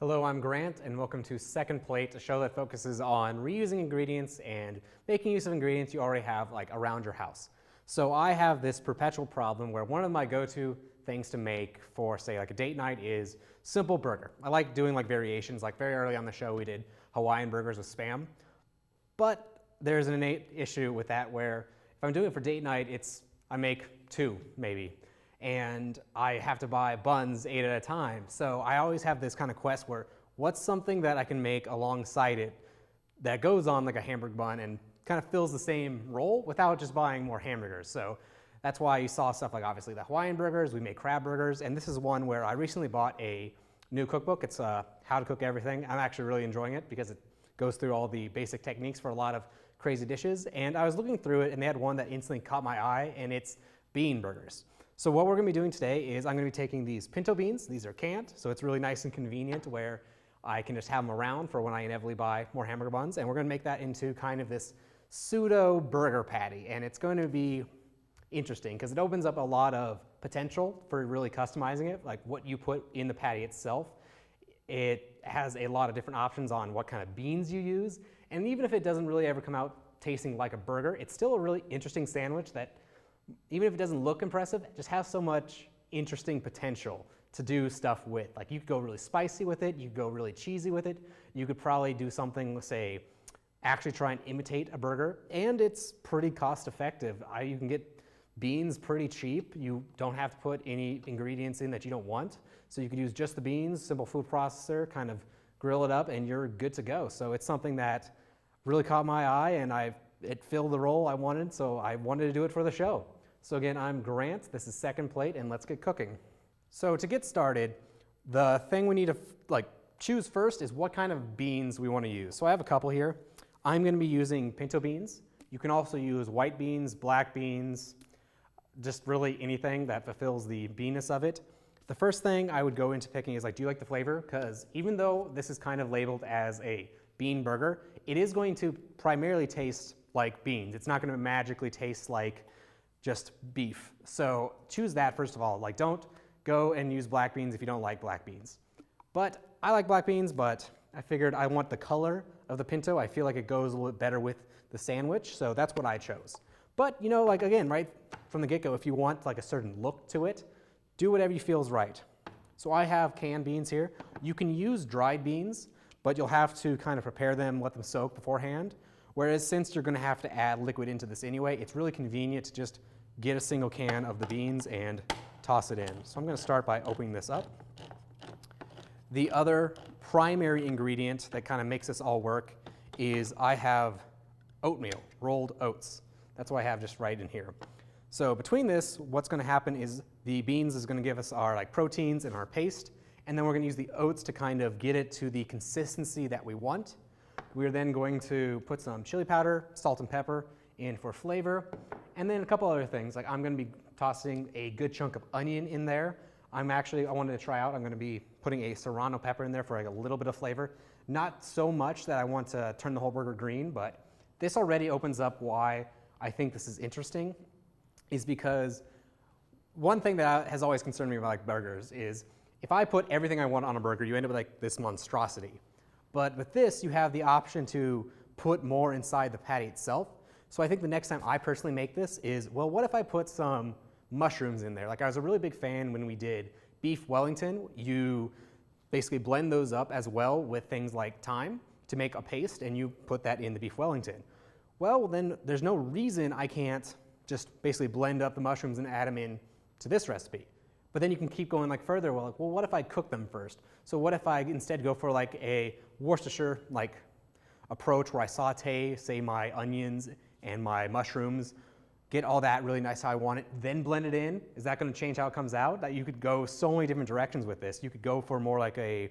Hello, I'm Grant, and welcome to Second Plate, a show that focuses on reusing ingredients and making use of ingredients you already have around your house. So I have this perpetual problem where one of my go-to things to make for, say, a date night is simple burger. I like doing variations. Very early on the show, we did Hawaiian burgers with Spam. But there's an innate issue with that where if I'm doing it for date night, I make two, maybe. And I have to buy buns 8 at a time. So I always have this kind of quest where what's something that I can make alongside it that goes on like a hamburger bun and kind of fills the same role without just buying more hamburgers. So that's why you saw stuff like obviously the Hawaiian burgers, we make crab burgers, and this is one where I recently bought a new cookbook. It's How to Cook Everything. I'm actually really enjoying it because it goes through all the basic techniques for a lot of crazy dishes. And I was looking through it and they had one that instantly caught my eye, and it's bean burgers. So what we're going to be doing today is I'm going to be taking these pinto beans. These are canned, so it's really nice and convenient where I can just have them around for when I inevitably buy more hamburger buns. And we're going to make that into kind of this pseudo burger patty. And it's going to be interesting because it opens up a lot of potential for really customizing it, like what you put in the patty itself. It has a lot of different options on what kind of beans you use. And even if it doesn't really ever come out tasting like a burger, it's still a really interesting sandwich that, even if it doesn't look impressive, it just has so much interesting potential to do stuff with. You could go really spicy with it, you could go really cheesy with it, you could probably do something, say, actually try and imitate a burger, and it's pretty cost effective. You can get beans pretty cheap. You don't have to put any ingredients in that you don't want. So you could use just the beans, simple food processor, kind of grill it up, and you're good to go. So it's something that really caught my eye, and it filled the role I wanted, so I wanted to do it for the show. So again, I'm Grant, this is Second Plate, and let's get cooking. So to get started, the thing we need to choose first is what kind of beans we want to use. So I have a couple here. I'm going to be using pinto beans. You can also use white beans, black beans, just really anything that fulfills the beanness of it. The first thing I would go into picking is do you like the flavor? Because even though this is kind of labeled as a bean burger, it is going to primarily taste like beans. It's not going to magically taste like just beef. So choose that first of all. Don't go and use black beans if you don't like black beans. But I like black beans, but I figured I want the color of the pinto. I feel like it goes a little bit better with the sandwich, so that's what I chose. But again, right from the get-go, if you want a certain look to it, do whatever you feel is right. So I have canned beans here. You can use dried beans, but you'll have to kind of prepare them, let them soak beforehand. Whereas since you're going to have to add liquid into this anyway, it's really convenient to just get a single can of the beans and toss it in. So I'm going to start by opening this up. The other primary ingredient that kind of makes this all work is I have oatmeal, rolled oats. That's what I have just right in here. So between this, what's going to happen is the beans is going to give us our proteins and our paste, and then we're going to use the oats to kind of get it to the consistency that we want. We're then going to put some chili powder, salt and pepper in for flavor, and then a couple other things. I'm going to be tossing a good chunk of onion in there. I wanted to try out, I'm going to be putting a serrano pepper in there for a little bit of flavor. Not so much that I want to turn the whole burger green, but this already opens up why I think this is interesting, is because one thing that has always concerned me about burgers is if I put everything I want on a burger, you end up with this monstrosity. But with this, you have the option to put more inside the patty itself. So I think the next time I personally make this is, well, what if I put some mushrooms in there? I was a really big fan when we did beef Wellington. You basically blend those up as well with things like thyme to make a paste, and you put that in the beef Wellington. Well, then there's no reason I can't just basically blend up the mushrooms and add them in to this recipe. But then you can keep going further. Well, what if I cook them first? So what if I instead go for a Worcestershire approach where I saute, say, my onions and my mushrooms, get all that really nice how I want it, then blend it in? Is that going to change how it comes out? That you could go so many different directions with this. You could go for more a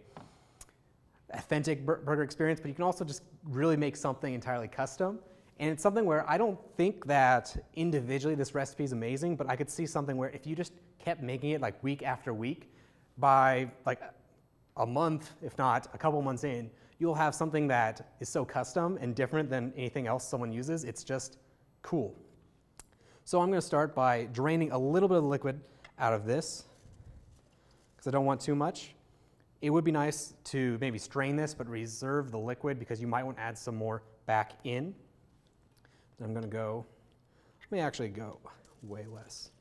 authentic burger experience, but you can also just really make something entirely custom. And it's something where I don't think that individually this recipe is amazing, but I could see something where if you just kept making it week after week, by a month, if not a couple months in, you'll have something that is so custom and different than anything else someone uses. It's just cool. So I'm going to start by draining a little bit of liquid out of this because I don't want too much. it would be nice to maybe strain this, but reserve the liquid because you might want to add some more back in. I'm going to go, let me actually go way less.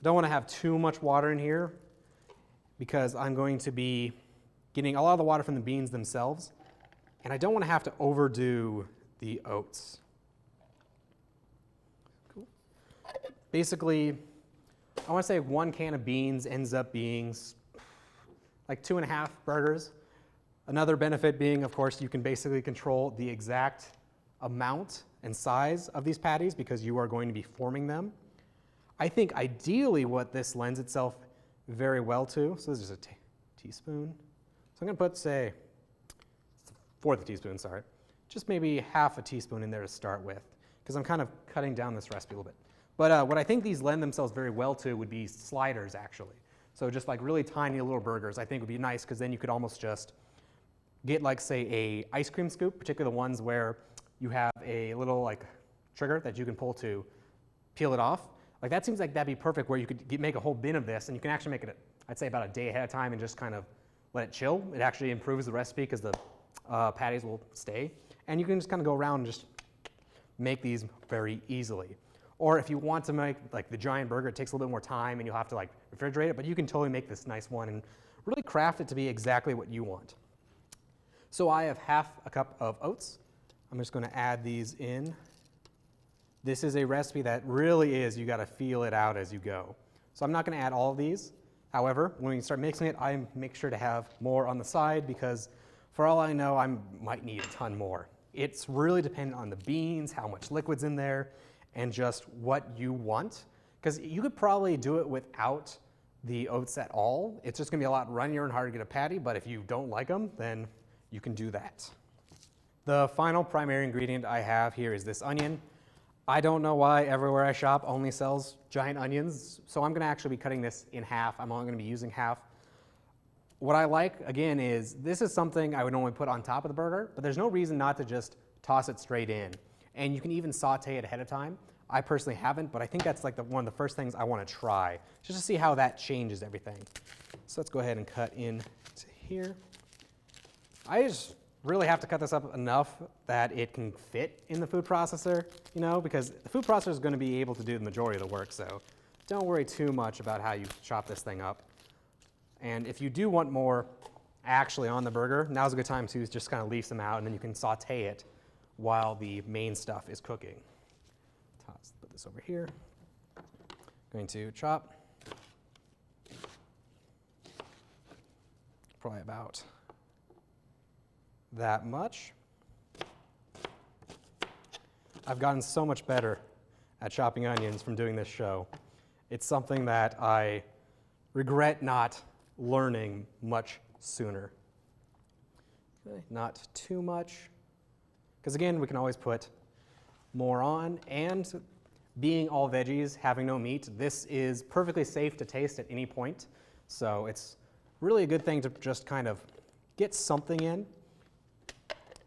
Don't want to have too much water in here because I'm going to be getting a lot of the water from the beans themselves, and I don't want to have to overdo the oats. Cool. Basically, I want to say 1 can of beans ends up being like 2.5 burgers. Another benefit being, of course, you can basically control the exact amount and size of these patties because you are going to be forming them. I think ideally what this lends itself very well to, so this is a teaspoon. So I'm going to put, say, 1/4 teaspoon, sorry. Just maybe 1/2 teaspoon in there to start with because I'm kind of cutting down this recipe a little bit. But what I think these lend themselves very well to would be sliders, actually. So just like really tiny little burgers I think would be nice because then you could almost just get like, say, a ice cream scoop, particularly the ones where you have a little like trigger that you can pull to peel it off. Like that seems like that'd be perfect where you could make a whole bin of this and you can actually make it, I'd say, about a day ahead of time and just kind of let it chill. It actually improves the recipe because the patties will stay. And you can just kind of go around and just make these very easily. Or if you want to make like the giant burger, it takes a little bit more time and you'll have to like refrigerate it, but you can totally make this nice one and really craft it to be exactly what you want. So I have 1/2 cup of oats. I'm just going to add these in. This is a recipe that really is, you got to feel it out as you go. So I'm not going to add all of these. However, when you start mixing it, I make sure to have more on the side because for all I know, I might need a ton more. It's really dependent on the beans, how much liquid's in there, and just what you want. Because you could probably do it without the oats at all. It's just going to be a lot runnier and harder to get a patty, but if you don't like them, then you can do that. The final primary ingredient I have here is this onion. I don't know why everywhere I shop only sells giant onions, so I'm going to actually be cutting this in 1/2. I'm only going to be using 1/2. What I like, again, is this is something I would normally put on top of the burger, but there's no reason not to just toss it straight in. And you can even saute it ahead of time. I personally haven't, but I think that's like one of the first things I want to try, just to see how that changes everything. So let's go ahead and cut in to here. I just really have to cut this up enough that it can fit in the food processor, you know, because the food processor is going to be able to do the majority of the work, so don't worry too much about how you chop this thing up. And if you do want more actually on the burger, now's a good time to just kind of leave some out and then you can saute it while the main stuff is cooking. Let's put this over here. Going to chop. Probably about that much. I've gotten so much better at chopping onions from doing this show. It's something that I regret not learning much sooner. Okay, not too much, because again, we can always put more on, and being all veggies, having no meat, this is perfectly safe to taste at any point, so it's really a good thing to just kind of get something in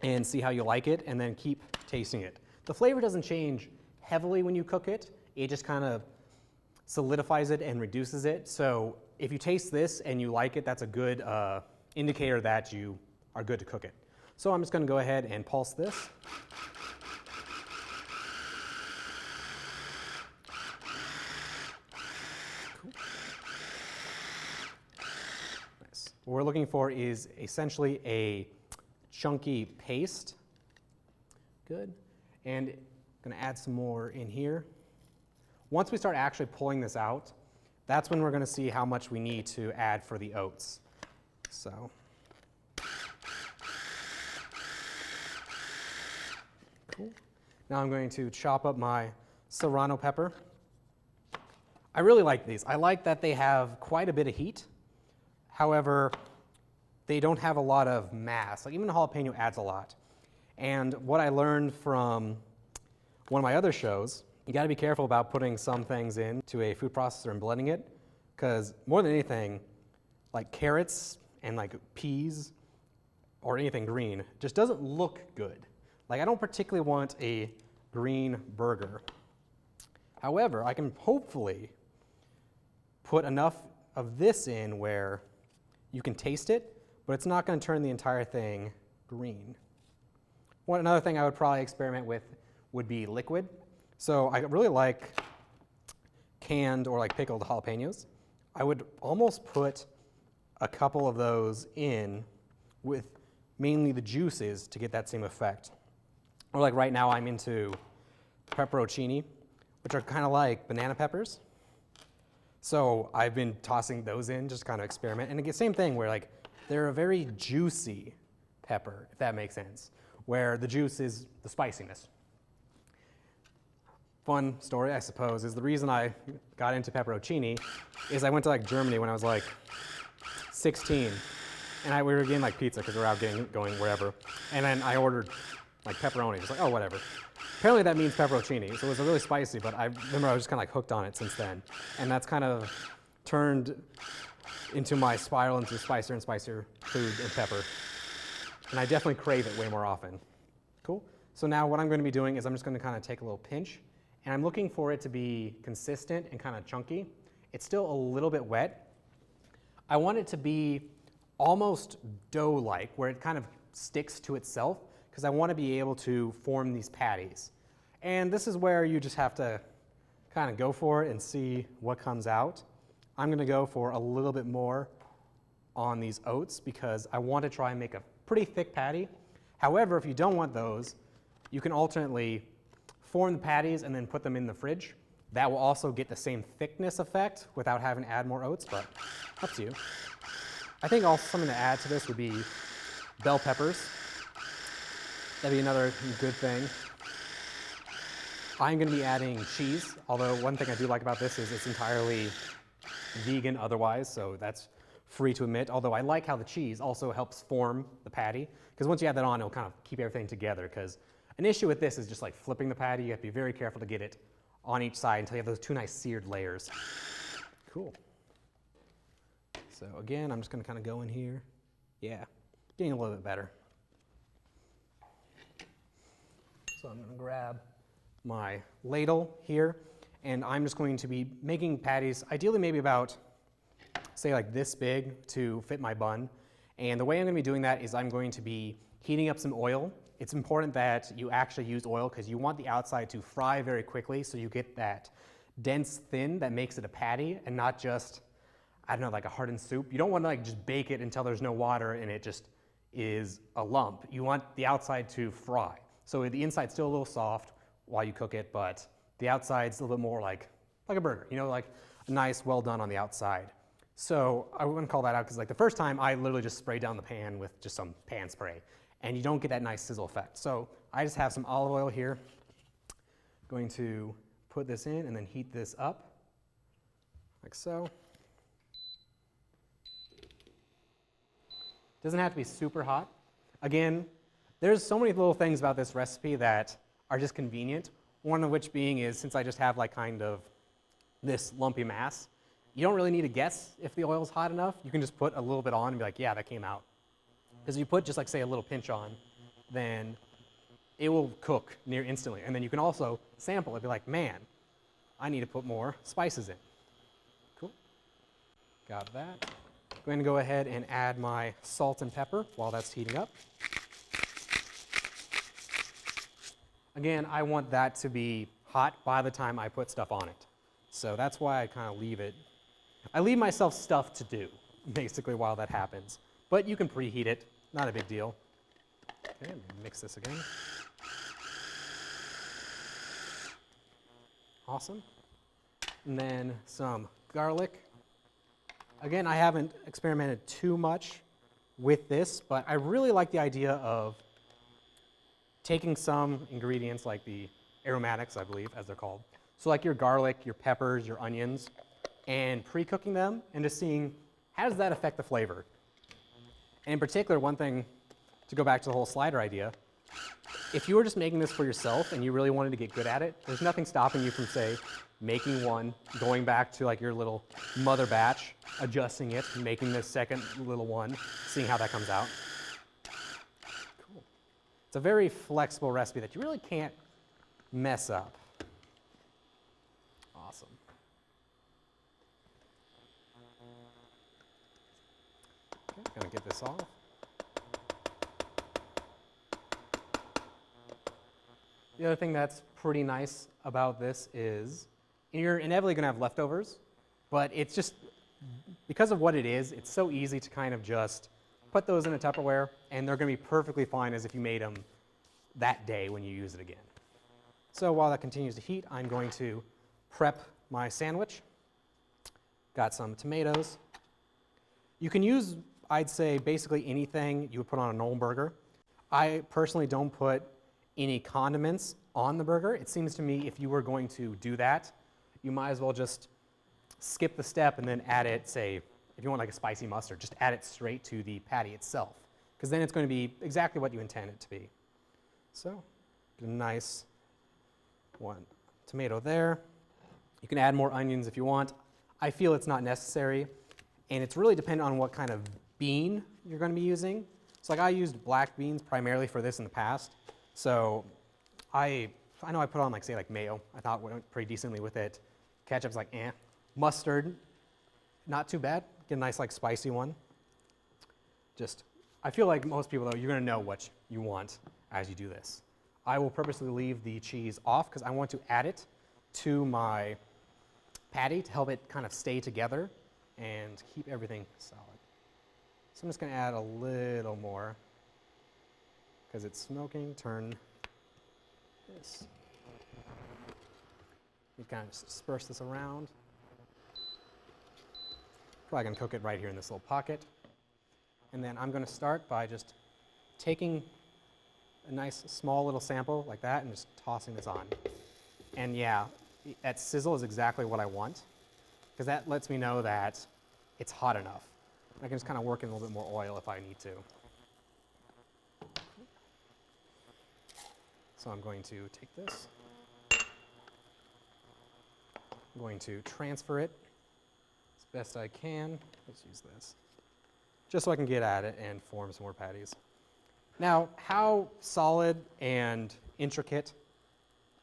and see how you like it, and then keep tasting it. The flavor doesn't change heavily when you cook it, it just kind of solidifies it and reduces it. So if you taste this and you like it, that's a good indicator that you are good to cook it. So I'm just going to go ahead and pulse this. Cool. Nice. What we're looking for is essentially a chunky paste. Good. And I'm going to add some more in here. Once we start actually pulling this out, that's when we're going to see how much we need to add for the oats. So, cool. Now I'm going to chop up my serrano pepper. I really like these. I like that they have quite a bit of heat. However, they don't have a lot of mass. Like even the jalapeno adds a lot. And what I learned from one of my other shows, you got to be careful about putting some things into a food processor and blending it, because more than anything, like carrots and like peas or anything green just doesn't look good. Like I don't particularly want a green burger. However, I can hopefully put enough of this in where you can taste it, but it's not going to turn the entire thing green. Another thing I would probably experiment with would be liquid. So I really like canned or like pickled jalapenos. I would almost put a couple of those in with mainly the juices to get that same effect. Or like right now I'm into pepperoncini, which are kind of like banana peppers. So I've been tossing those in, just kind of experiment. And again, same thing where like they're a very juicy pepper, if that makes sense, where the juice is the spiciness. Fun story, I suppose, is the reason I got into pepperoncini is I went to like Germany when I was like 16, and we were getting like pizza because we were out going wherever, and then I ordered like pepperoni. It's like, oh, whatever. Apparently that means pepperoncini, so it was really spicy, but I remember I was just kind of like hooked on it since then, and that's kind of turned into my spiral into spicier and spicier food and pepper, and I definitely crave it way more often. Cool. So now what I'm going to be doing is I'm just going to kind of take a little pinch, and I'm looking for it to be consistent and kind of chunky. It's still a little bit wet. I want it to be almost dough-like, where it kind of sticks to itself, because I want to be able to form these patties. And this is where you just have to kind of go for it and see what comes out. I'm going to go for a little bit more on these oats because I want to try and make a pretty thick patty. However, if you don't want those, you can alternately form the patties and then put them in the fridge. That will also get the same thickness effect without having to add more oats, but up to you. I think also something to add to this would be bell peppers. That'd be another good thing. I'm going to be adding cheese, although one thing I do like about this is it's entirely vegan otherwise, so that's free to admit, although I like how the cheese also helps form the patty, because once you add that on, it'll kind of keep everything together, because an issue with this is just like flipping the patty. You have to be very careful to get it on each side until you have those two nice seared layers. Cool. So again, I'm just going to kind of go in here. Yeah, getting a little bit better. So I'm going to grab my ladle here, and I'm just going to be making patties, ideally maybe about, say like this big to fit my bun. And the way I'm going to be doing that is I'm going to be heating up some oil. It's important that you actually use oil because you want the outside to fry very quickly so you get that dense thin that makes it a patty and not just, I don't know, like a hardened soup. You don't want to like just bake it until there's no water and it just is a lump. You want the outside to fry. So the inside's still a little soft while you cook it, but the outside's a little bit more like a burger, you know, like a nice, well done on the outside. So I wouldn't call that out because like the first time I literally just sprayed down the pan with just some pan spray and you don't get that nice sizzle effect. So I just have some olive oil here. Going to put this in and then heat this up like so. Doesn't have to be super hot. Again, there's so many little things about this recipe that are just convenient. One of which being is since I just have like kind of this lumpy mass, you don't really need to guess if the oil's hot enough. You can just put a little bit on and be like, yeah, that came out. Because if you put just like say a little pinch on, then it will cook near instantly. And then you can also sample it, be like, man, I need to put more spices in. Cool. Got that. Going to go ahead and add my salt and pepper while that's heating up. Again, I want that to be hot by the time I put stuff on it. So that's why I kind of leave it. I leave myself stuff to do, basically, while that happens. But you can preheat it, not a big deal. Okay, mix this again. Awesome. And then some garlic. Again, I haven't experimented too much with this, but I really like the idea of taking some ingredients like the aromatics, I believe, as they're called. So like your garlic, your peppers, your onions, and pre-cooking them and just seeing how does that affect the flavor. And in particular, one thing to go back to the whole slider idea, if you were just making this for yourself and you really wanted to get good at it, there's nothing stopping you from, say, making one, going back to like your little mother batch, adjusting it, making this second little one, seeing how that comes out. Cool. It's a very flexible recipe that you really can't mess up. Awesome. Okay, gonna get this off. The other thing that's pretty nice about this is you're inevitably going to have leftovers, but it's just, because of what it is, it's so easy to kind of just put those in a Tupperware, and they're going to be perfectly fine as if you made them that day when you use it again. So while that continues to heat, I'm going to prep my sandwich. Got some tomatoes. You can use, I'd say, basically anything you would put on a normal burger. I personally don't put any condiments on the burger. It seems to me if you were going to do that, you might as well just skip the step and then add it, say, if you want like a spicy mustard, just add it straight to the patty itself, because then it's going to be exactly what you intend it to be. So, get a nice one tomato there. You can add more onions if you want. I feel it's not necessary, and it's really dependent on what kind of bean you're going to be using. So like I used black beans primarily for this in the past, so I know I put on like mayo. I thought it went pretty decently with it. Ketchup's like eh. Mustard, not too bad. Get a nice like spicy one. Just, I feel like most people though, you're going to know what you want as you do this. I will purposely leave the cheese off because I want to add it to my patty to help it kind of stay together and keep everything solid. So I'm just going to add a little more because it's smoking. Turn this. You kind of disperse this around. Probably going to cook it right here in this little pocket. And then I'm going to start by just taking a nice small little sample like that and just tossing this on. And yeah, that sizzle is exactly what I want because that lets me know that it's hot enough. I can just kind of work in a little bit more oil if I need to. So I'm going to take this. I'm going to transfer it as best I can. Let's use this. Just so I can get at it and form some more patties. Now, how solid and intricate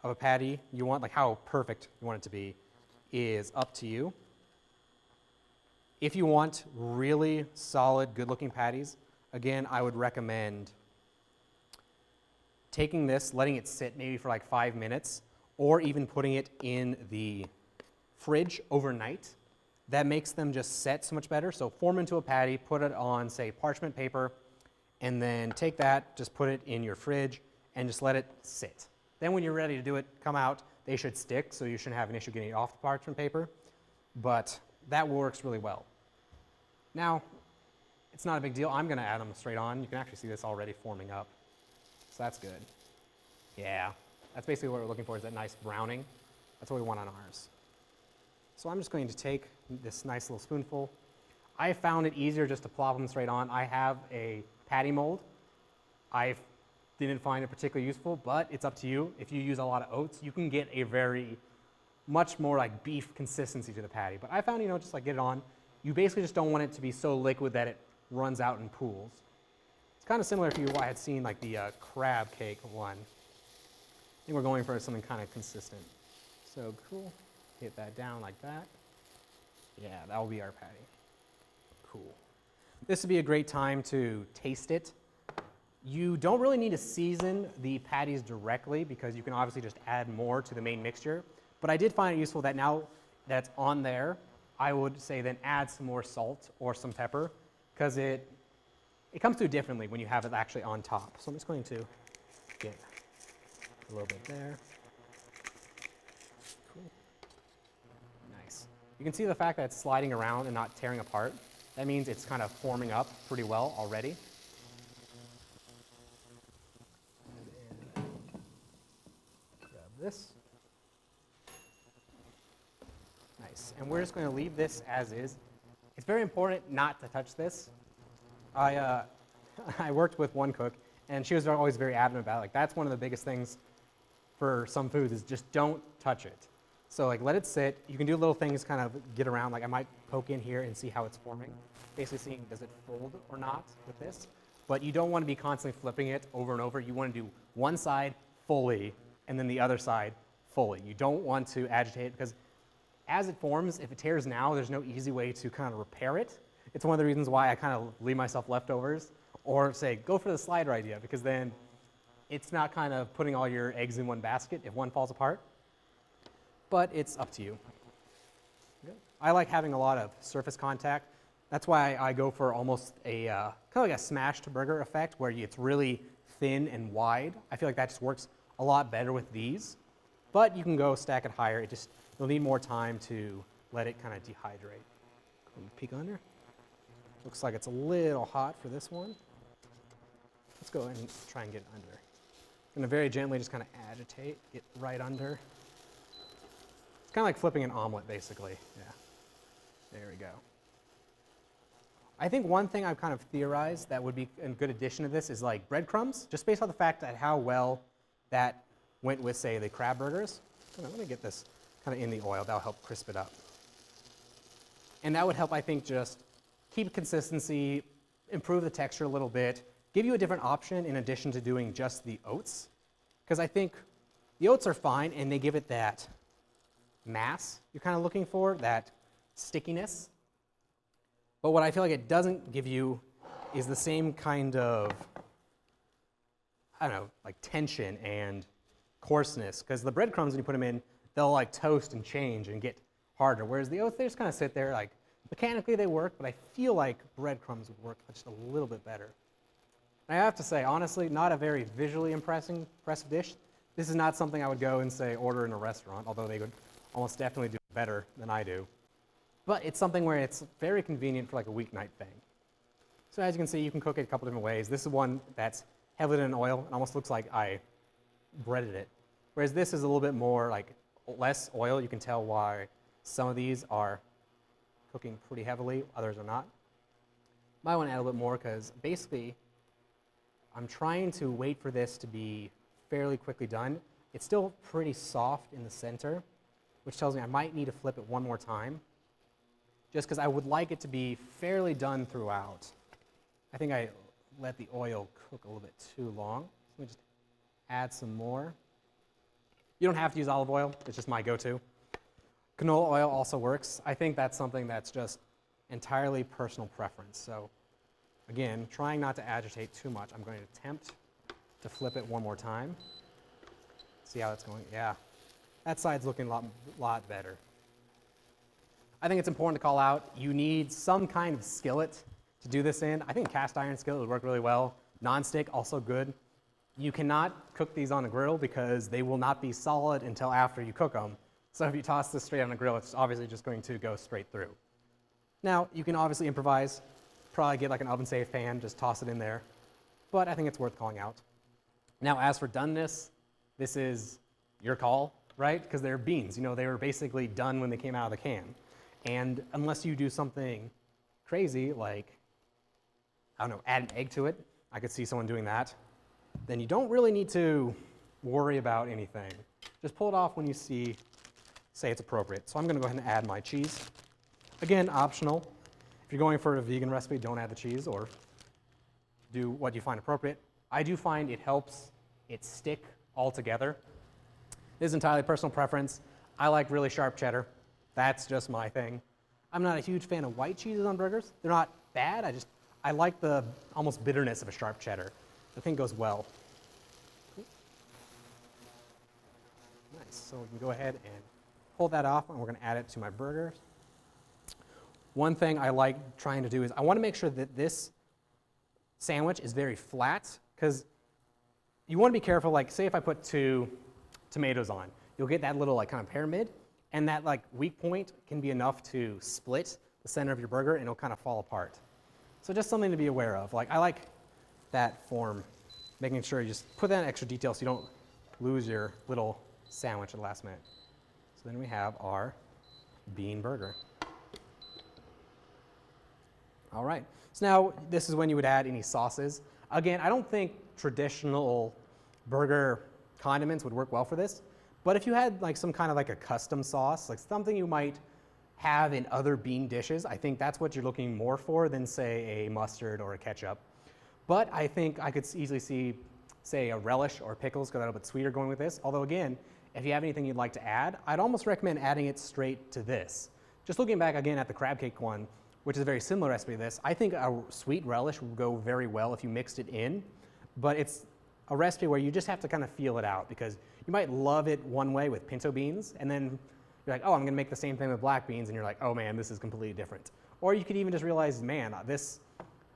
of a patty you want, like how perfect you want it to be, is up to you. If you want really solid, good-looking patties, again, I would recommend taking this, letting it sit maybe for like 5 minutes, or even putting it in the fridge overnight. That makes them just set so much better. So form into a patty, put it on, say, parchment paper, and then take that, just put it in your fridge, and just let it sit. Then when you're ready to do it, come out. They should stick, so you shouldn't have an issue getting it off the parchment paper. But that works really well. Now, it's not a big deal. I'm going to add them straight on. You can actually see this already forming up. So that's good. Yeah, that's basically what we're looking for, is that nice browning. That's what we want on ours. So I'm just going to take this nice little spoonful. I found it easier just to plop them straight on. I have a patty mold. I didn't find it particularly useful, but it's up to you. If you use a lot of oats, you can get a much more like beef consistency to the patty. But I found, just like get it on. You basically just don't want it to be so liquid that it runs out in pools. It's kind of similar if you had seen like the crab cake one. I think we're going for something kind of consistent. So cool. Hit that down like that. Yeah, that will be our patty. Cool. This would be a great time to taste it. You don't really need to season the patties directly because you can obviously just add more to the main mixture. But I did find it useful that now that it's on there, I would say then add some more salt or some pepper because it comes through differently when you have it actually on top. So I'm just going to get a little bit there. Cool. Nice. You can see the fact that it's sliding around and not tearing apart. That means it's kind of forming up pretty well already. Grab this. Nice. And we're just going to leave this as is. It's very important not to touch this. I worked with one cook, and she was always very adamant about it. Like, that's one of the biggest things for some foods is just don't touch it. So like let it sit. You can do little things, kind of get around. Like I might poke in here and see how it's forming. Basically seeing does it fold or not with this. But you don't want to be constantly flipping it over and over. You want to do one side fully and then the other side fully. You don't want to agitate it because as it forms, if it tears now, there's no easy way to kind of repair it. It's one of the reasons why I kind of leave myself leftovers or say go for the slider idea because then it's not kind of putting all your eggs in one basket if one falls apart, but it's up to you. I like having a lot of surface contact. That's why I go for almost a kind of like a smashed burger effect where it's really thin and wide. I feel like that just works a lot better with these, but you can go stack it higher. You'll need more time to let it kind of dehydrate. Peek under. Looks like it's a little hot for this one. Let's go and try and get it under. I'm gonna very gently just kind of agitate, get right under. It's kind of like flipping an omelet, basically. Yeah. There we go. I think one thing I've kind of theorized that would be a good addition to this is like breadcrumbs, just based on the fact that how well that went with, say, the crab burgers. Let me get this kind of in the oil. That'll help crisp it up. And that would help, I think, just keep consistency, improve the texture a little bit, give you a different option in addition to doing just the oats. Because I think the oats are fine and they give it that mass you're kind of looking for, that stickiness. But what I feel like it doesn't give you is the same kind of, I don't know, like tension and coarseness. Because the breadcrumbs, when you put them in, they'll like toast and change and get harder. Whereas the oats, they just kind of sit there, like mechanically they work, but I feel like breadcrumbs would work just a little bit better. And I have to say, honestly, not a very visually impressive dish. This is not something I would go and say order in a restaurant, although they would almost definitely do it better than I do. But it's something where it's very convenient for like a weeknight thing. So as you can see, you can cook it a couple different ways. This is one that's heavily in oil. It almost looks like I breaded it. Whereas this is a little bit more like less oil. You can tell why some of these are cooking pretty heavily, others are not. Might want to add a little bit more because basically I'm trying to wait for this to be fairly quickly done. It's still pretty soft in the center, which tells me I might need to flip it one more time, just because I would like it to be fairly done throughout. I think I let the oil cook a little bit too long. So let me just add some more. You don't have to use olive oil, it's just my go-to. Canola oil also works. I think that's something that's just entirely personal preference. So again, trying not to agitate too much, I'm going to attempt to flip it one more time. See how it's going? Yeah, that side's looking a lot better. I think it's important to call out, you need some kind of skillet to do this in. I think a cast iron skillet would work really well. Non-stick, also good. You cannot cook these on a grill because they will not be solid until after you cook them. So if you toss this straight on a grill, it's obviously just going to go straight through. Now, you can obviously improvise, probably get like an oven-safe pan, just toss it in there. But I think it's worth calling out. Now, as for doneness, this is your call, right? Because they're beans. You know, they were basically done when they came out of the can. And unless you do something crazy, like, I don't know, add an egg to it, I could see someone doing that, then you don't really need to worry about anything. Just pull it off when you say it's appropriate. So I'm gonna go ahead and add my cheese. Again, optional. If you're going for a vegan recipe, don't add the cheese or do what you find appropriate. I do find it helps it stick all together. This is entirely personal preference. I like really sharp cheddar. That's just my thing. I'm not a huge fan of white cheeses on burgers. They're not bad, I like the almost bitterness of a sharp cheddar. I think goes well. Nice, so we can go ahead and pull that off and we're gonna add it to my burger. One thing I like trying to do is I wanna make sure that this sandwich is very flat, because you wanna be careful, like say if I put 2 tomatoes on, you'll get that little like kind of pyramid, and that like weak point can be enough to split the center of your burger and it'll kind of fall apart. So just something to be aware of. Like I like that form, making sure you just put that in extra detail so you don't lose your little sandwich at the last minute. So then we have our bean burger. All right, so now this is when you would add any sauces. Again, I don't think traditional burger condiments would work well for this, but if you had like some kind of like a custom sauce, like something you might have in other bean dishes, I think that's what you're looking more for than say a mustard or a ketchup. But I think I could easily see, say, a relish or pickles, because a little bit sweeter going with this. Although again, if you have anything you'd like to add, I'd almost recommend adding it straight to this. Just looking back again at the crab cake one, which is a very similar recipe to this, I think a sweet relish would go very well if you mixed it in, but it's a recipe where you just have to kind of feel it out, because you might love it one way with pinto beans, and then you're like, oh, I'm gonna make the same thing with black beans, and you're like, oh man, this is completely different. Or you could even just realize, man,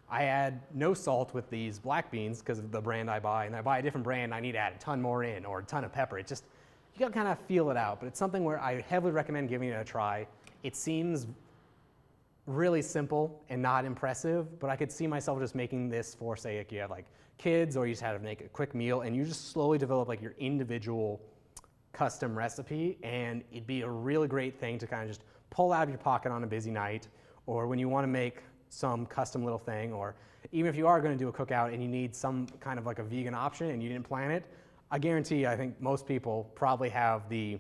I add no salt with these black beans because of the brand I buy, and I buy a different brand, I need to add a ton more in, or a ton of pepper. It just, you gotta kind of feel it out, but it's something where I heavily recommend giving it a try. It seems really simple and not impressive, but I could see myself just making this for, say, like you have like kids, or you just have to make a quick meal, and you just slowly develop like your individual custom recipe, and it'd be a really great thing to kind of just pull out of your pocket on a busy night, or when you want to make some custom little thing, or even if you are going to do a cookout and you need some kind of like a vegan option and you didn't plan it, I guarantee I think most people probably have the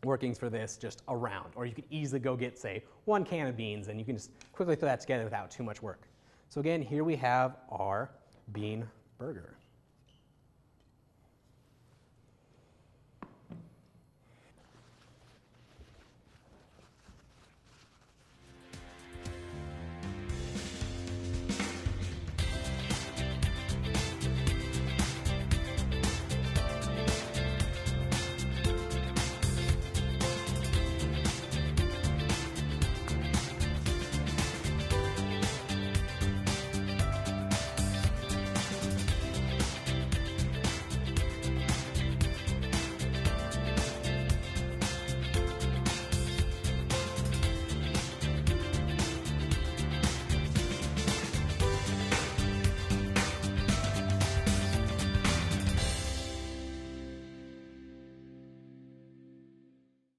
workings for this just around, or you could easily go get, say, 1 can of beans, and you can just quickly throw that together without too much work. So again, here we have our bean burger.